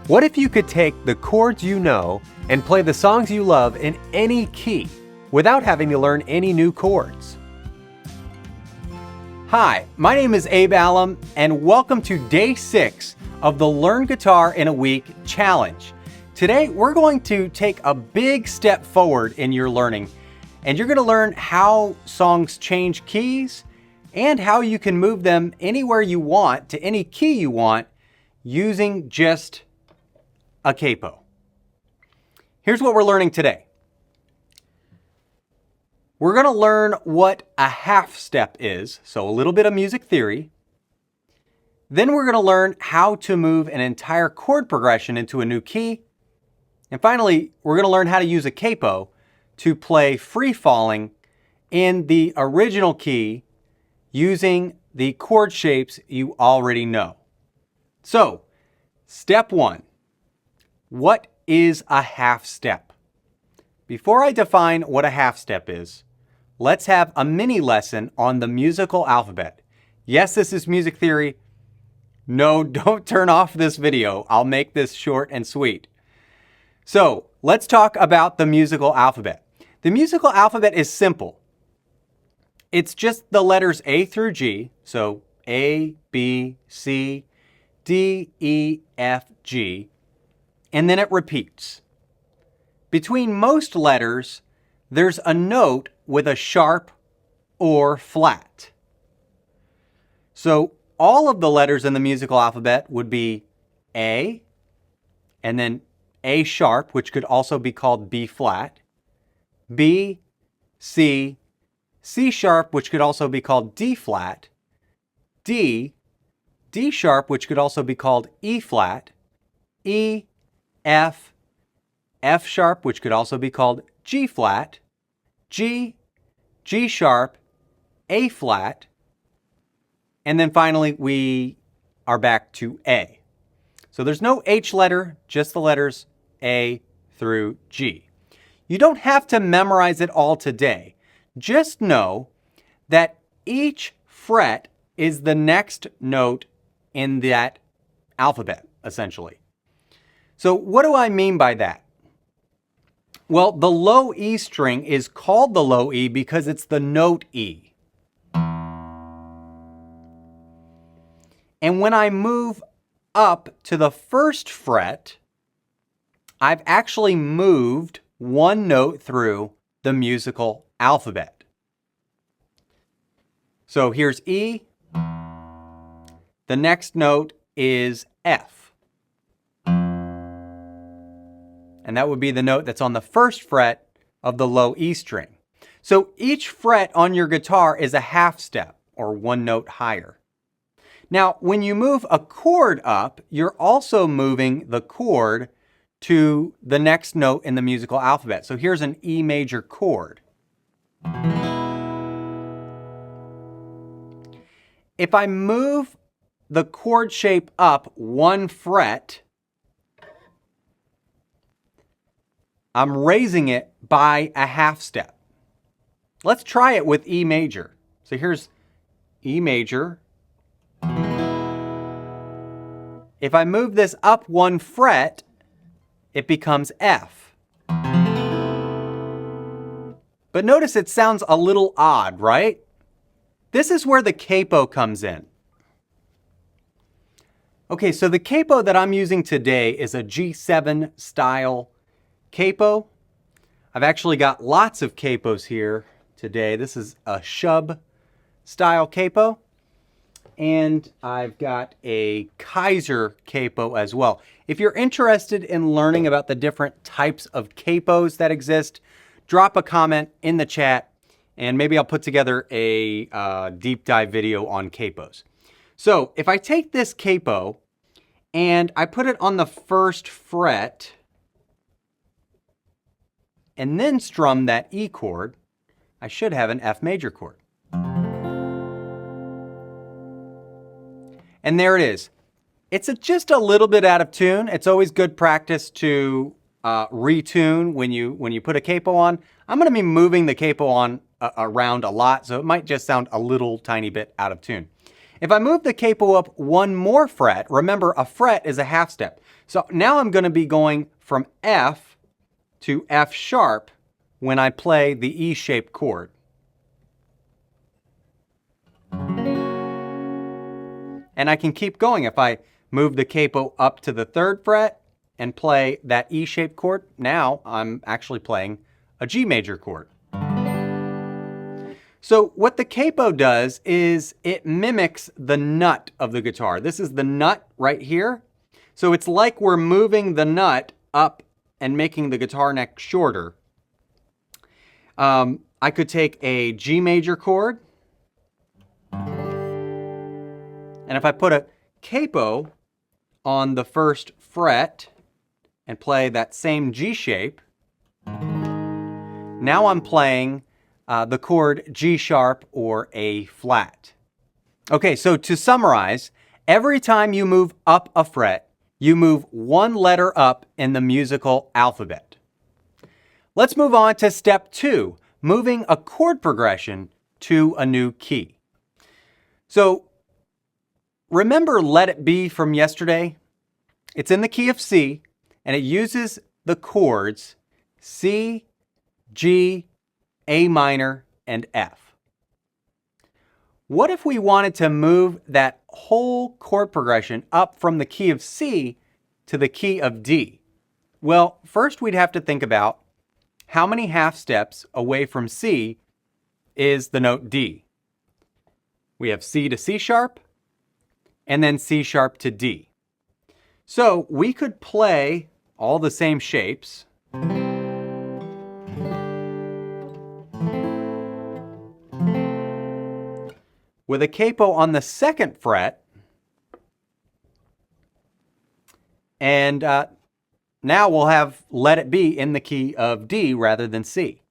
What if you could take the chords you know and play the songs you love in any key without having to learn any new chords? Hi, my name is Abe Allam, and welcome to Day 6 of the Learn Guitar in a Week Challenge. Today, we're going to take a big step forward in your learning, and you're going to learn how songs change keys and how you can move them anywhere you want to any key you want using just a capo. Here's what we're learning today. We're going to learn what a half step is, so a little bit of music theory. Then we're going to learn how to move an entire chord progression into a new key. And finally, we're going to learn how to use a capo to play free falling in the original key using the chord shapes you already know. So, step 1. What is a half step? Before I define what a half step is, let's have a mini lesson on the musical alphabet. Yes, this is music theory. No, don't turn off this video. I'll make this short and sweet. So, let's talk about the musical alphabet. The musical alphabet is simple. It's just the letters A through G, so A, B, C, D, E, F, G, and then it repeats. Between most letters, there's a note with a sharp or flat. So all of the letters in the musical alphabet would be A, and then A sharp, which could also be called B flat, B, C, C sharp, which could also be called D flat, D, D sharp, which could also be called E flat, E, F, F sharp, which could also be called G flat, G, G sharp, A flat, and then finally we are back to A. So there's no H letter, just the letters A through G. You don't have to memorize it all today. Just know that each fret is the next note in that alphabet, essentially. So what do I mean by that? Well, the low E string is called the low E because it's the note E. And when I move up to the first fret, I've actually moved one note through the musical alphabet. So here's E. The next note is F. And that would be the note that's on the first fret of the low E string. So each fret on your guitar is a half step, or one note higher. Now, when you move a chord up, you're also moving the chord to the next note in the musical alphabet. So here's an E major chord. If I move the chord shape up one fret, I'm raising it by a half step. Let's try it with E major. So here's E major. If I move this up one fret, it becomes F. But notice it sounds a little odd, right? This is where the capo comes in. Okay, so the capo that I'm using today is a G7 style capo. I've actually got lots of capos here today. This is a Shub style capo. And I've got a Kaiser capo as well. If you're interested in learning about the different types of capos that exist, drop a comment in the chat and maybe I'll put together a deep dive video on capos. So if I take this capo and I put it on the first fret and then strum that E chord, I should have an F major chord. And there it is. It's just a little bit out of tune. It's always good practice to retune when you put a capo on. I'm going to be moving the capo on around a lot, so it might just sound a little tiny bit out of tune. If I move the capo up one more fret, remember a fret is a half step. So now I'm going to be going from F to F sharp when I play the E-shaped chord. And I can keep going. If I move the capo up to the 3rd fret and play that E-shaped chord, now I'm actually playing a G major chord. So what the capo does is it mimics the nut of the guitar. This is the nut right here. So it's like we're moving the nut up and making the guitar neck shorter. I could take a G major chord, and if I put a capo on the 1st fret and play that same G shape, now I'm playing the chord G sharp or A flat. Okay, so to summarize, every time you move up a fret, you move one letter up in the musical alphabet. Let's move on to step 2, moving a chord progression to a new key. So remember Let It Be from yesterday? It's in the key of C, and it uses the chords C, G, A minor, and F. What if we wanted to move that whole chord progression up from the key of C to the key of D? Well, first we'd have to think about how many half steps away from C is the note D. We have C to C sharp, and then C sharp to D. So we could play all the same shapes. With a capo on the 2nd fret, and now we'll have Let It Be in the key of D rather than C.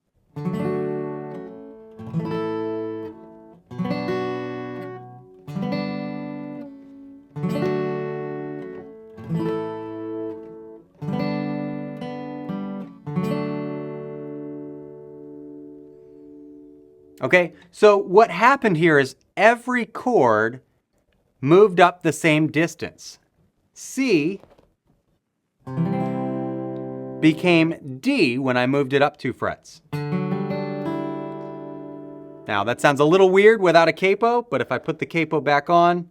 Okay, so what happened here is every chord moved up the same distance. C became D when I moved it up 2 frets. Now that sounds a little weird without a capo, but if I put the capo back on,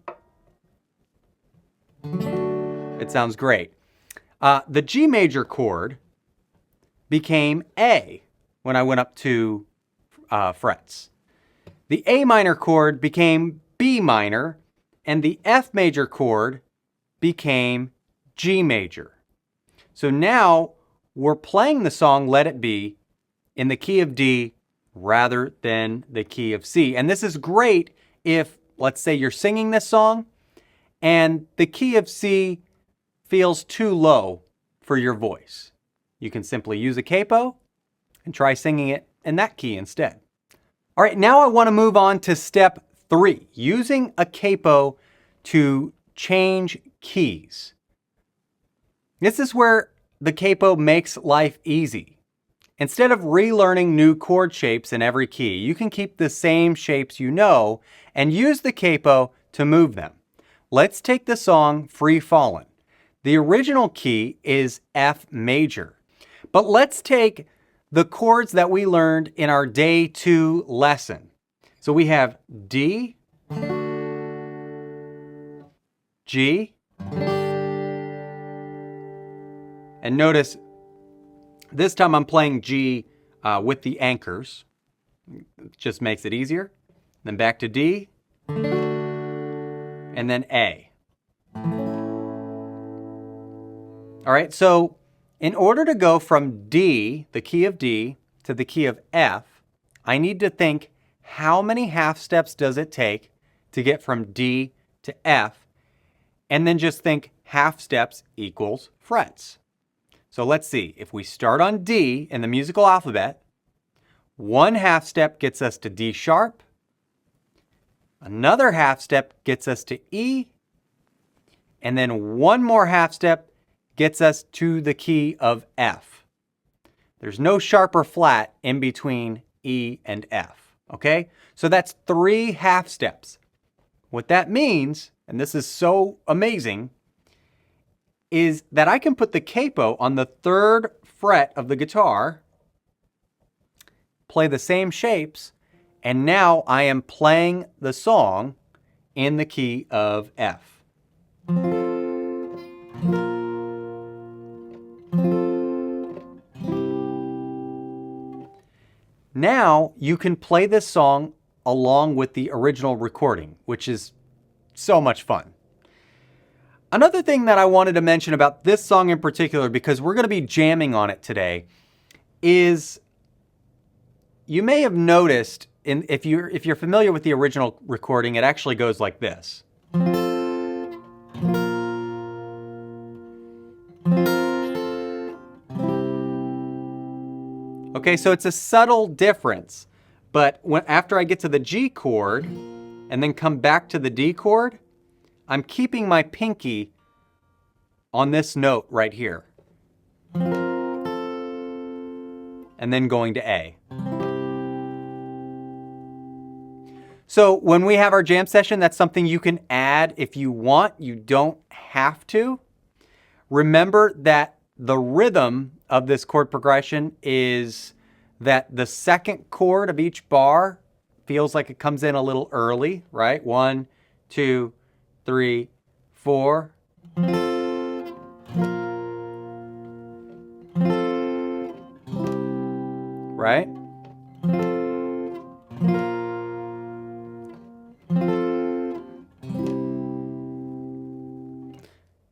it sounds great. The G major chord became A when I went up 2 frets. The A minor chord became B minor, and the F major chord became G major. So now we're playing the song Let It Be in the key of D rather than the key of C. And this is great if, let's say, you're singing this song and the key of C feels too low for your voice. You can simply use a capo and try singing it in that key instead. All right, now I want to move on to step 3, using a capo to change keys. This is where the capo makes life easy. Instead of relearning new chord shapes in every key, you can keep the same shapes you know and use the capo to move them. Let's take the song Free Fallin'. The original key is F major, but let's take the chords that we learned in our day 2 lesson. So we have D, G, and notice this time I'm playing G with the anchors. It just makes it easier. Then back to D, and then A. All right, so in order to go from D, the key of D, to the key of F, I need to think how many half steps does it take to get from D to F, and then just think half steps equals frets. So let's see, if we start on D in the musical alphabet, 1 half step gets us to D sharp, another half step gets us to E, and then 1 more half step gets us to the key of F. There's no sharp or flat in between E and F, okay? So that's 3 half steps. What that means, and this is so amazing, is that I can put the capo on the 3rd fret of the guitar, play the same shapes, and now I am playing the song in the key of F. Now you can play this song along with the original recording, which is so much fun. Another thing that I wanted to mention about this song in particular, because we're going to be jamming on it today, is you may have noticed, if you're familiar with the original recording, it actually goes like this. Okay, so it's a subtle difference, but after I get to the G chord and then come back to the D chord, I'm keeping my pinky on this note right here, and then going to A. So when we have our jam session, that's something you can add if you want. You don't have to. Remember that the rhythm of this chord progression is that the 2nd chord of each bar feels like it comes in a little early, right? 1, 2, 3, 4. Right?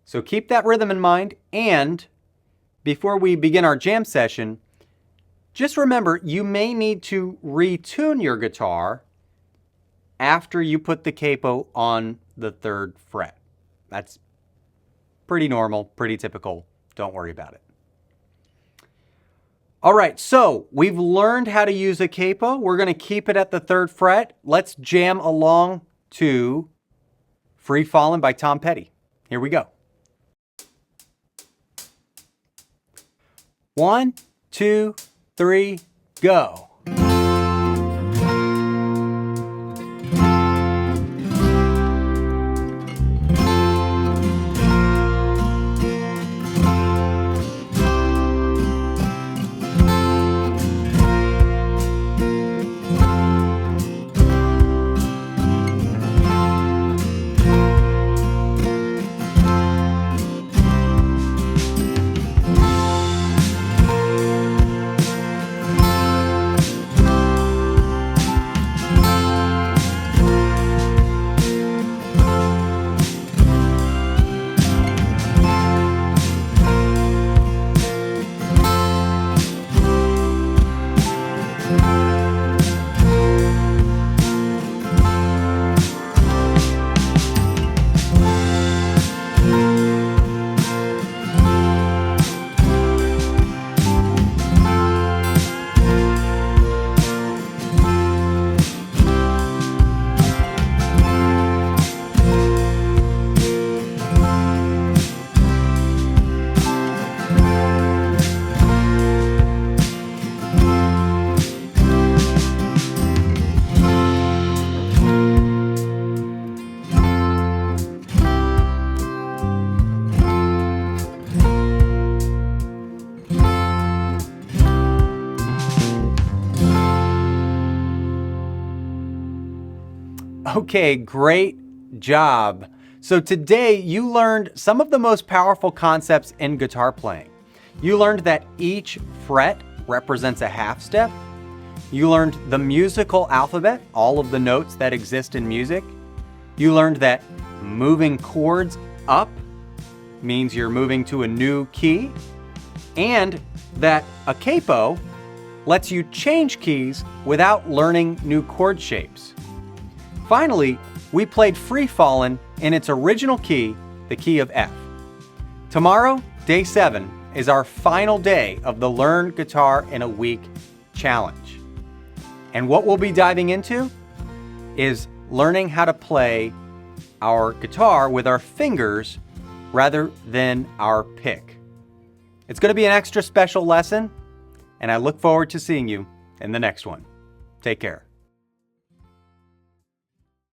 So keep that rhythm in mind, and before we begin our jam session, just remember you may need to retune your guitar after you put the capo on the 3rd fret. That's pretty normal, pretty typical. Don't worry about it. All right, so we've learned how to use a capo. We're going to keep it at the 3rd fret. Let's jam along to Free Fallin' by Tom Petty. Here we go. 1, 2, 3, go. Okay, great job. So today you learned some of the most powerful concepts in guitar playing. You learned that each fret represents a half step. You learned the musical alphabet, all of the notes that exist in music. You learned that moving chords up means you're moving to a new key, and that a capo lets you change keys without learning new chord shapes. Finally, we played Free Fallin' in its original key, the key of F. Tomorrow, day 7, is our final day of the Learn Guitar in a Week challenge. And what we'll be diving into is learning how to play our guitar with our fingers rather than our pick. It's going to be an extra special lesson, and I look forward to seeing you in the next one. Take care.